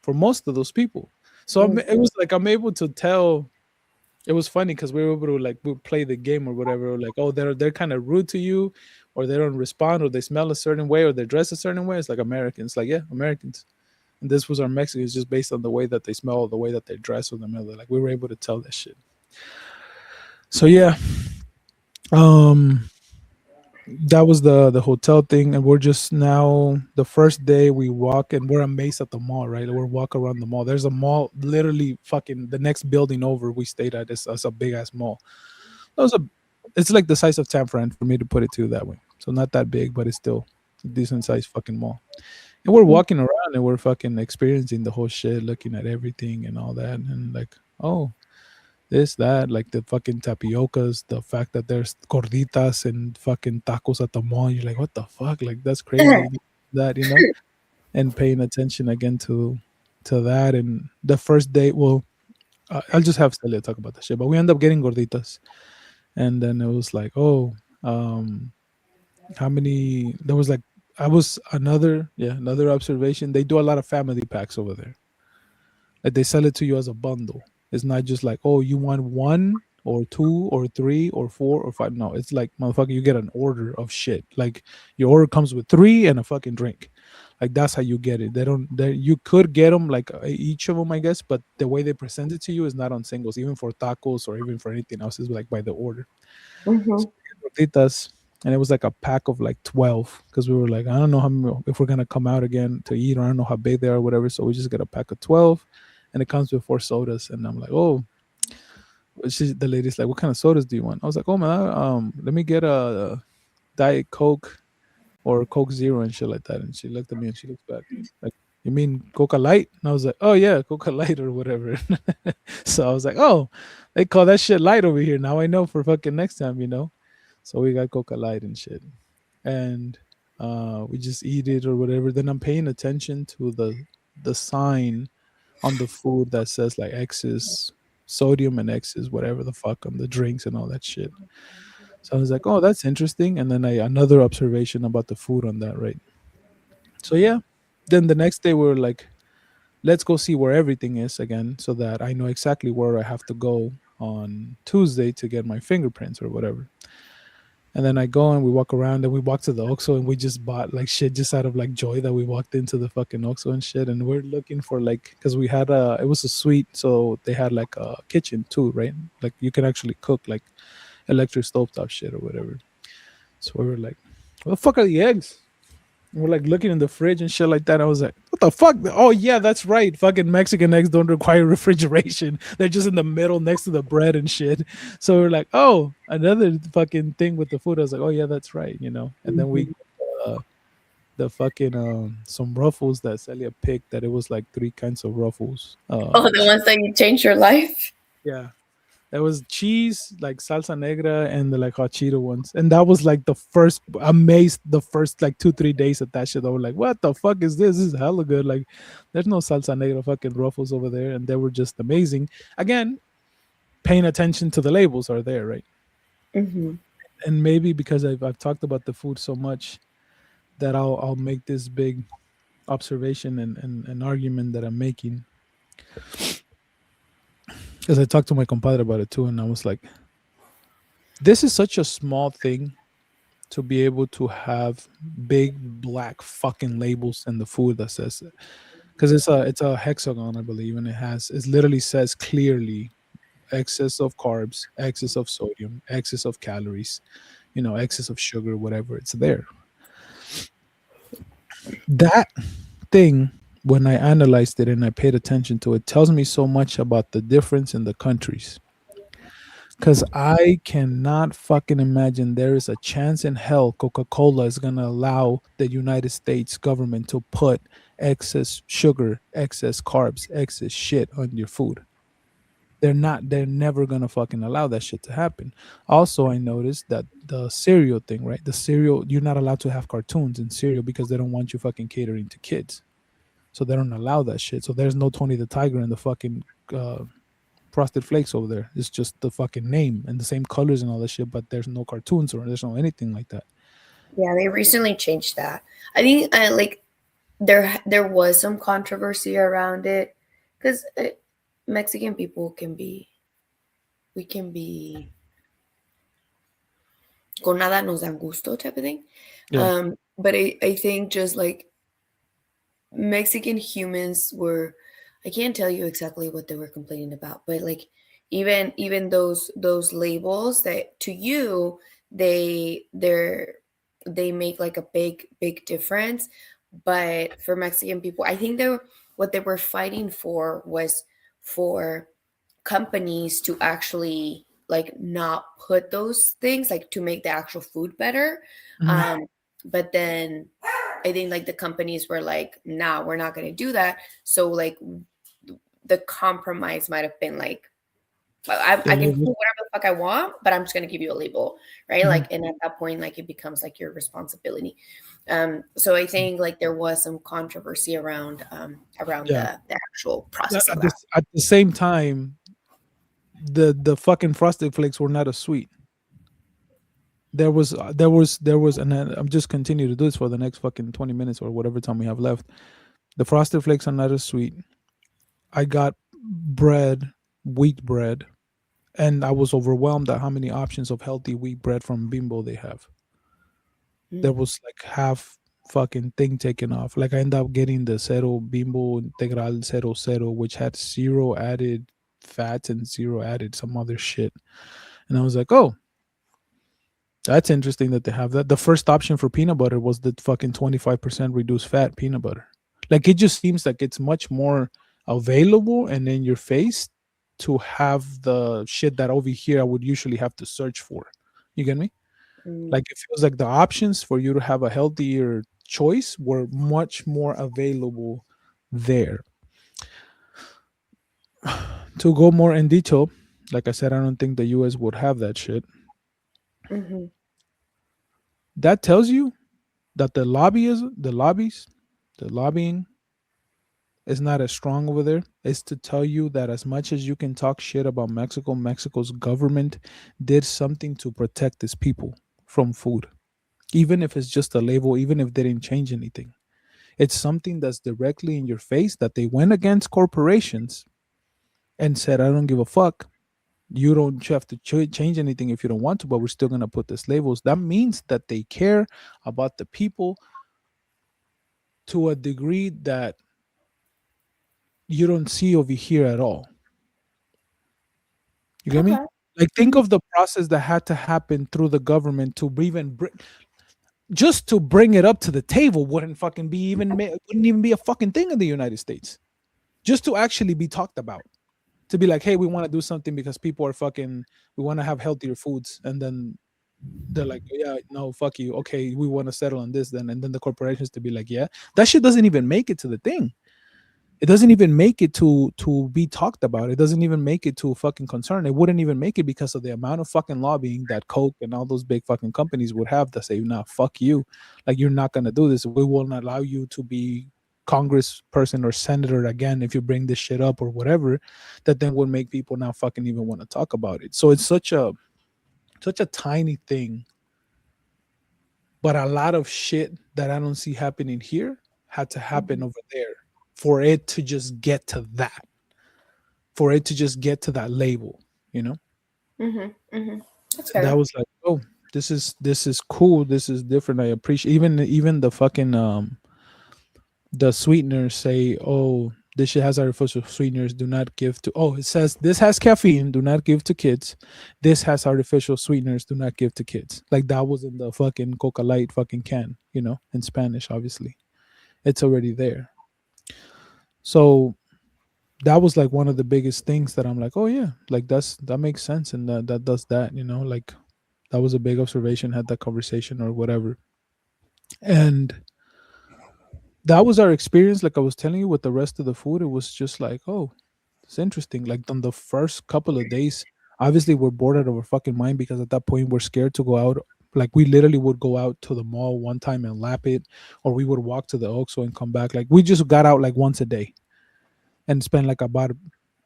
for most of those people. So it was like I'm able to tell. It was funny because we were able to like we play the game or whatever. Like, oh, they're kind of rude to you, or they don't respond, or they smell a certain way, or they dress a certain way. It's like Americans, like yeah, Americans. And this was our Mexicans, just based on the way that they smell, the way that they dress, or the mellow. Like we were able to tell that shit. So yeah, um, that was the hotel thing, and we're just now the first day we walk, and we're amazed at the mall, right? We're walk around the mall. There's a mall literally fucking the next building over. We stayed at is a big ass mall. That was a It's like the size of San Fran for me to put it to that way. So not that big, but it's still a decent sized fucking mall. And we're walking around and we're fucking experiencing the whole shit, looking at everything and all that, and like, oh, this, that, like the fucking tapiocas, the fact that there's gorditas and fucking tacos at the mall. You're like, what the fuck? Like that's crazy. That, and paying attention again to that. And the first day, well, I'll just have Celia talk about that shit. But we end up getting gorditas, and then it was like, oh, um, how many? There was like, I was another observation. They do a lot of family packs over there. Like they sell it to you as a bundle. It's not just like, oh, you want one or two or three or four or five. No, it's like, motherfucker, you get an order of shit. Like your order comes with three and a fucking drink. Like that's how you get it. They don't. You could get them like each of them, I guess, but the way they present it to you is not on singles. Even for tacos or even for anything else, is like by the order. Mm-hmm. So we get gorditas, and it was like a pack of like 12 because we were like, I don't know how many, if we're gonna come out again to eat, or I don't know how big they are or whatever. So we just get a pack of 12, and it comes with four sodas. And I'm like, oh, the lady's like, what kind of sodas do you want? I was like, oh man, let me get a Diet Coke or Coke Zero and shit like that. And she looked at me and she looks back like, you mean Coca Light? And I was like, oh yeah, Coca Light or whatever. So I was like, oh, they call that shit light over here. Now I know for fucking next time. So we got Coca Light and shit. And we just eat it or whatever. Then I'm paying attention to the sign on the food that says like X's sodium and X's whatever the fuck on the drinks and all that shit. So I was like, oh, that's interesting. And then another observation about the food on that, right? So yeah. Then the next day we were like, let's go see where everything is again, so that I know exactly where I have to go on Tuesday to get my fingerprints or whatever. And then I go and we walk around and we walk to the Oxxo and we just bought like shit just out of like joy that we walked into the fucking Oxxo and shit. And we're looking for like, because we had it was a suite. So they had like a kitchen too, right? Like you can actually cook like electric stovetop shit or whatever. So we were like, what the fuck are the eggs? And we're like looking in the fridge and shit like that. I was like, what the fuck? Oh, yeah, that's right. Fucking Mexican eggs don't require refrigeration. They're just in the middle next to the bread and shit. So we're like, oh, another fucking thing with the food. I was like, oh, yeah, that's right. And then we Mm-hmm. uh, the fucking some ruffles that Celia picked, that it was like three kinds of ruffles. Oh, the ones that you changed your life. Yeah. There was cheese, like salsa negra, and the like hot Cheeto ones. And that was like the first amazed the first like 2, 3 days of that shit. I was like, what the fuck is this? This is hella good. Like, there's no salsa negra fucking ruffles over there. And they were just amazing. Again, paying attention to the labels are there, right? Hmm. And maybe because I've talked about the food so much that I'll make this big observation and argument that I'm making. Because I talked to my compadre about it too, and I was like, this is such a small thing to be able to have big black fucking labels in the food that says it. Because it's a hexagon, I believe, and it literally says clearly excess of carbs, excess of sodium, excess of calories, excess of sugar, whatever, it's there. That thing, when I analyzed it and I paid attention to it, tells me so much about the difference in the countries. Because I cannot fucking imagine there is a chance in hell Coca Cola is going to allow the United States government to put excess sugar, excess carbs, excess shit on your food. They're never going to fucking allow that shit to happen. Also, I noticed that the cereal thing, right? The cereal, you're not allowed to have cartoons in cereal because they don't want you fucking catering to kids. So they don't allow that shit. So there's no Tony the Tiger in the fucking Frosted Flakes over there. It's just the fucking name and the same colors and all that shit, but there's no cartoons or there's no anything like that. Yeah, they recently changed that. I think like there was some controversy around it because Mexican people can be we can be con nada nos dan gusto type of thing. Yeah. But I think just like Mexican humans were, I can't tell you exactly what they were complaining about, but like even those labels that to you they're they make like a big difference, but for Mexican people, I think they were, what they were fighting for was for companies to actually like not put those things like to make the actual food better. Mhm. But then I think like the companies were like, nah, we're not going to do that. So like the compromise might have been like, The I can do labels. whatever the fuck I want, but I'm just going to give you a label, right? Mhm. Like, and at that point, like it becomes like your responsibility. So I think like there was some controversy around Yeah. the actual process of At that. the same time, the fucking Frosted Flakes were not a sweet. There was, and I'm just continue to do this for the next fucking 20 minutes or whatever time we have left. The Frosted Flakes are not a sweet. I got bread, wheat bread, and I was overwhelmed at how many options of healthy wheat bread from Bimbo they have. There Mm, was like half fucking thing taken off. Like I ended up getting the Cero Bimbo Integral Cero Cero, which had zero added fats and zero added some other shit. And I was like, oh, that's interesting that they have that. The first option for peanut butter was the fucking 25% reduced fat peanut butter. Like it just seems like it's much more available and in your face to have the shit that over here I would usually have to search for. You get me? mm, Like it feels like the options for you to have a healthier choice were much more available there. To go more in detail, like I said, I don't think the US would have that shit. mm-hmm, That tells you that the lobbying is not as strong over there. It's to tell you that as much as you can talk shit about Mexico, Mexico's government did something to protect its people from food. Even if it's just a label, even if they didn't change anything. It's something that's directly in your face that they went against corporations and said, I don't give a fuck. You don't have to change anything if you don't want to, but we're still going to put these labels. That means that they care about the people to a degree that you don't see over here at all. You get me? okay. Like, think Hmm. of the process that had to happen through the government to even bring, just to bring it up to the table wouldn't fucking be even, wouldn't even be a fucking thing in the United States. Just to actually be talked about. To be like, hey, we want to do something because people are fucking, we want to have healthier foods. And then they're like, yeah, no, fuck you. Okay, we want to settle on this then, and then the corporations to be like, yeah, that shit doesn't even make it to the thing. It doesn't even make it to be talked about. It doesn't even make it to a fucking concern. It wouldn't even make it because of the amount of fucking lobbying that Coke and all those big fucking companies would have to say, nah, fuck you. Like, you're not gonna do this. We will not allow you to be congressperson or senator again if you bring this shit up or whatever. That then would make people not fucking even want to talk about it. So it's such a tiny thing, but a lot of shit that I don't see happening here had to happen Mhm. over there for it to just get to that, for it to just get to that label, you know? Mhm. Mhm. That's And that fair. was like, oh, this is cool. This is different. I appreciate even the fucking the sweeteners say, oh, this shit has artificial sweeteners. Do not give to. Oh, it says this has caffeine. Do not give to kids. This has artificial sweeteners. Do not give to kids. Like that was in the fucking Coca Light fucking can, in Spanish. Obviously, it's already there. So that was like one of the biggest things that I'm like, oh yeah, like that makes sense, and that does that. Like that was a big observation. Had that conversation or whatever, and that was our experience. Like I was telling you, with the rest of the food, it was just like, oh, it's interesting. Like on the first couple of days, obviously we're bored out of our fucking mind because at that point we're scared to go out. Like we literally would go out to the mall one time and lap it, or we would walk to the Oxxo and come back. Like we just got out like once a day and spend like about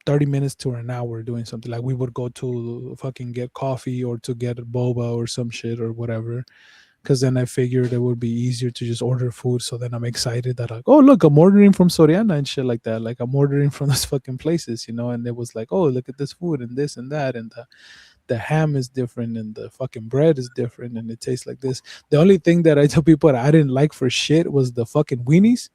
30 minutes to an hour doing something. Like we would go to fucking get coffee or to get a boba or some shit or whatever, because then I figured it would be easier to just order food. So then I'm excited that, like, oh look, I'm ordering from Soriana and shit like that. Like I'm ordering from those fucking places, and it was like, oh, look at this food and this and that, and the ham is different and the fucking bread is different and it tastes like this. The only thing that I tell people that I didn't like for shit was the fucking weenies.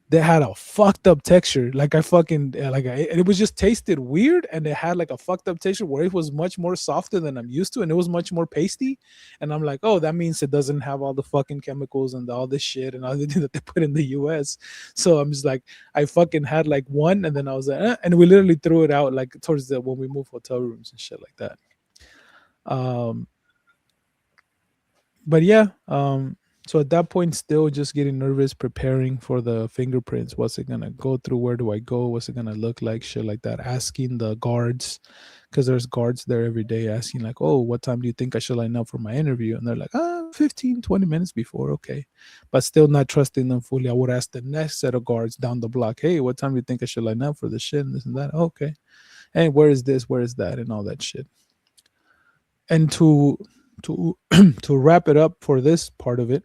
They had a fucked up texture. Like I fucking it was just tasted weird, and it had like a fucked up texture where it was much more softer than I'm used to, and it was much more pasty. And I'm like, oh, that means it doesn't have all the fucking chemicals and all this shit and all the things that they put in the U.S. So I'm just like, I fucking had like one, and then I was like, and we literally threw it out like towards the when we moved hotel rooms and shit like that. Um, but yeah, so at that point still just getting nervous, preparing for the fingerprints. What's it gonna go through? Where do I go? What's it gonna look like? Shit like that. Asking the guards, because there's guards there every day, asking like, oh, what time do you think I should line up for my interview? And they're like, 15, 20 minutes before. Okay. But still not trusting them fully. I would ask the next set of guards down the block, hey, what time do you think I should line up for the shit and this and that? Okay. Hey, where is this, where is that, and all that shit. And to to wrap it up for this part of it,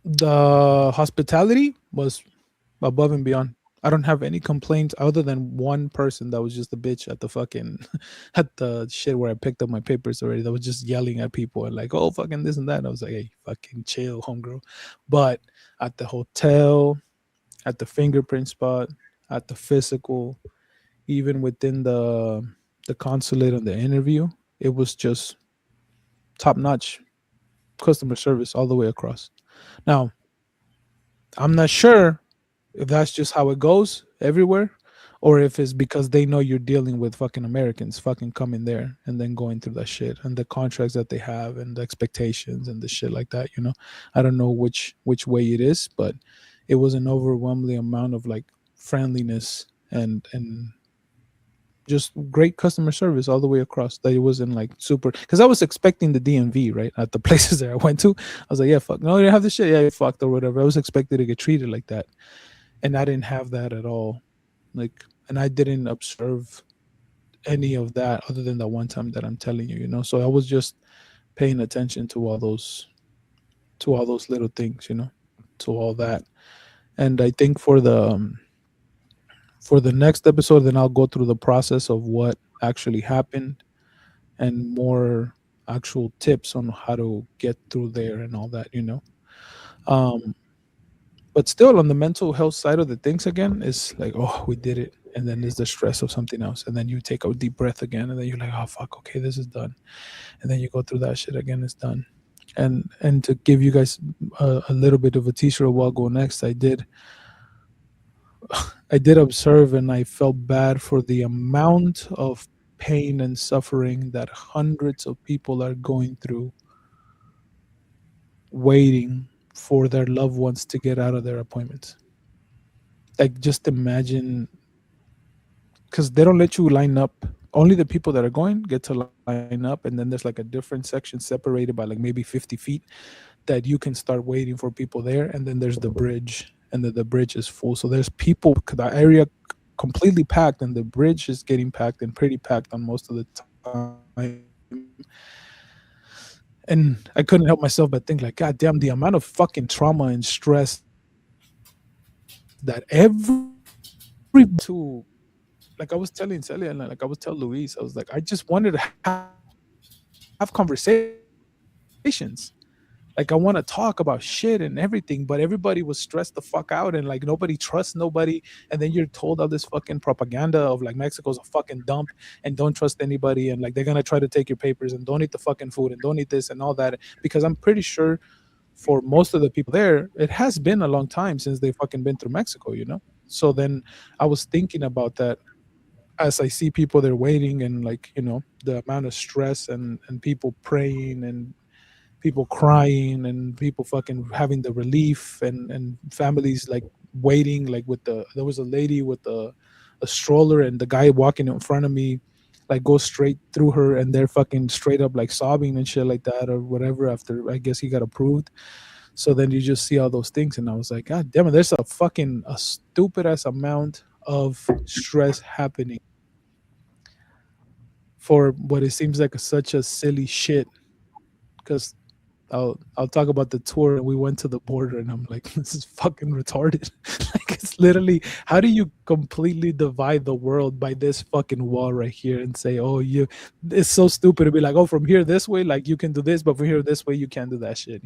the hospitality was above and beyond. I don't have any complaints other than one person that was just a bitch at the fucking at the shit where I picked up my papers already. That was just yelling at people and like, oh fucking this and that. And I was like, hey, fucking chill, homegirl. But at the hotel, at the fingerprint spot, at the physical, even within the consulate and the interview, it was just top notch customer service all the way across. Now, I'm not sure if that's just how it goes everywhere, or if it's because they know you're dealing with fucking Americans fucking coming there and then going through that shit and the contracts that they have and the expectations and the shit like that. I don't know which way it is, but it was an overwhelming amount of like friendliness and just great customer service all the way across. That it wasn't like super, because I was expecting the DMV right at the places that I went to. I was like, yeah, fuck, no, you don't have this shit, yeah, you fucked or whatever. I was expected to get treated like that, and I didn't have that at all. Like, and I didn't observe any of that other than that one time that I'm telling you. So I was just paying attention to all those little things, to all that. And I think for the next episode, then I'll go through the process of what actually happened and more actual tips on how to get through there and all that. Um, but still, on the mental health side of the things, again, is like, oh, we did it. And then there's the stress of something else. And then you take a deep breath again. And then you're like, oh, fuck, okay, this is done. And then you go through that shit again, it's done. And to give you guys a little bit of a teaser of what go next, I did observe and I felt bad for the amount of pain and suffering that hundreds of people are going through waiting for their loved ones to get out of their appointments. Like, just imagine, because they don't let you line up. Only the people that are going get to line up, and then there's like a different section separated by like maybe 50 feet that you can start waiting for people there. And then there's the bridge, and the bridge is full. So there's people, the area completely packed, and the bridge is getting packed and pretty packed on most of the time. And I couldn't help myself but think like, God damn, the amount of fucking trauma and stress that everybody to, like I was telling Celia, and like I was telling Luis, I was like, I just wanted to have conversations. Like I want to talk about shit and everything, but everybody was stressed the fuck out, and like nobody trusts nobody, and then you're told all this fucking propaganda of like Mexico's a fucking dump and don't trust anybody, and like they're gonna try to take your papers and don't eat the fucking food and don't eat this and all that, because I'm pretty sure for most of the people there, it has been a long time since they fucking been through Mexico, So then I was thinking about that as I see people there waiting, and like, the amount of stress and people praying and people crying and people fucking having the relief, and families like waiting, like there was a lady with a stroller, and the guy walking in front of me like goes straight through her, and they're fucking straight up like sobbing and shit like that or whatever, after I guess he got approved. So then you just see all those things, and I was like, God damn it, there's a stupid ass amount of stress happening for what it seems like such a silly shit. Because I'll talk about the tour, and we went to the border, and I'm like, this is fucking retarded. Like, it's literally, how do you completely divide the world by this fucking wall right here and say, oh, you, it's so stupid to be like, oh, from here this way, like you can do this, but from here this way, you can't do that shit.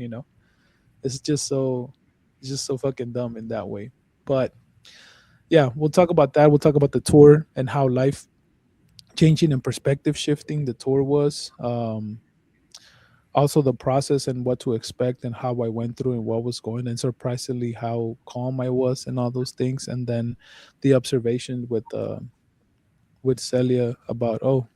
It's just so, it's just so fucking dumb in that way. But yeah, we'll talk about that. We'll talk about the tour and how life changing and perspective shifting the tour was. Also the process and what to expect and how I went through and what was going, and surprisingly how calm I was and all those things. And then the observation with Celia about, oh,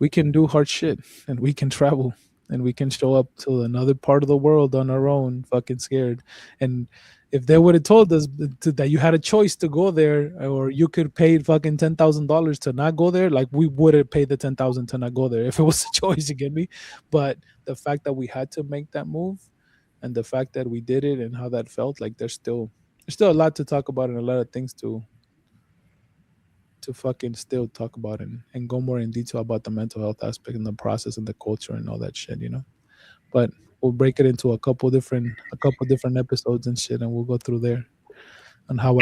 we can do hard shit, and we can travel, and we can show up to another part of the world on our own fucking scared. And if they would have told us that you had a choice to go there, or you could pay fucking $10,000 to not go there, like we would have paid the 10,000 to not go there if it was a choice, you get me? But the fact that we had to make that move, and the fact that we did it and how that felt, like there's still a lot to talk about, and a lot of things to fucking still talk about, and go more in detail about the mental health aspect and the process and the culture and all that shit. But we'll break it into a couple different episodes and shit, and we'll go through there on how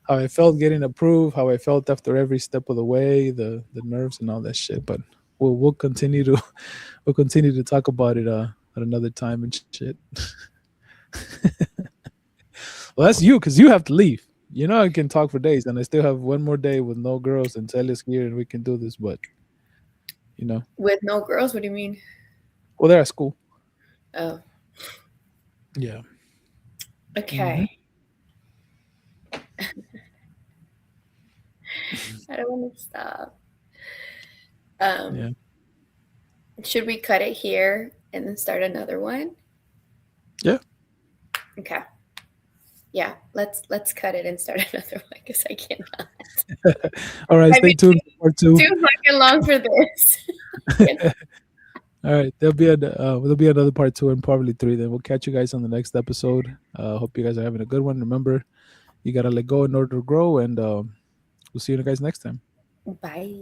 I felt getting approved, how I felt after every step of the way, the nerves and all that shit. But we'll continue to we'll continue to talk about it at another time and shit. Well, that's you, because you have to leave. I can talk for days, and I still have one more day with no girls and Celia's here, and we can do this. But you know, With no girls? What do you mean? well, they're at school. Oh, Yeah. Hmm. okay. I don't want to stop. Um, Yeah. should we cut it here and then start another one? Yeah. Okay. Yeah, let's cut it and start another one because I cannot. All right. I've Stay been tuned for part two. too fucking long for this. All right, there'll be another part two and probably three. Then we'll catch you guys on the next episode. Hope you guys are having a good one. Remember, you gotta let go in order to grow, and we'll see you guys next time. Bye.